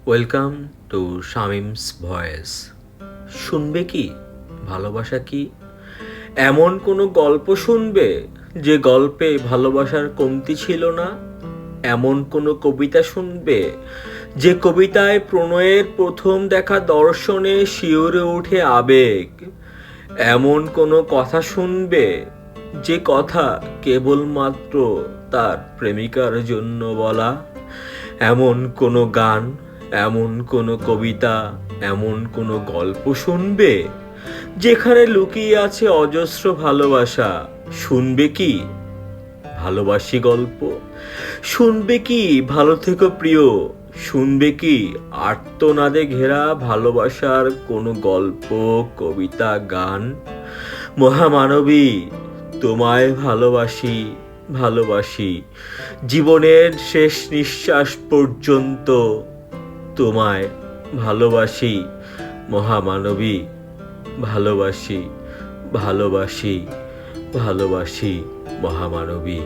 Welcome to Shamims voice. শুনবে কি ভালোবাসা কি? এমন কোনো গল্প শুনবে যে গল্পে ভালোবাসার কমতি ছিল না? এমন কোনো কবিতা শুনবে যে কবিতায় প্রণয়ের প্রথম দেখা দর্শনে শিউরে ওঠে আবেগ? এমন কোনো কথা শুনবে যে কথা কেবলমাত্র তার প্রেমিকার জন্য বলা? এমন কোনো গান, এমন কোনো কবিতা, এমন কোনো গল্প শুনবে যেখানে লুকিয়ে আছে অজস্র ভালোবাসা? শুনবে কি ভালোবাসি গল্প? শুনবে কি ভালো থেকো প্রিয়? শুনবে কি আর্তনাদে ঘেরা ভালোবাসার কোনো গল্প, কবিতা, গান? মহামানবী, তোমায় ভালোবাসি, ভালোবাসি জীবনের শেষ নিঃশ্বাস পর্যন্ত। তোমায় ভালোবাসি মহামানবী, ভালোবাসি, ভালোবাসি, ভালোবাসি মহামানবী।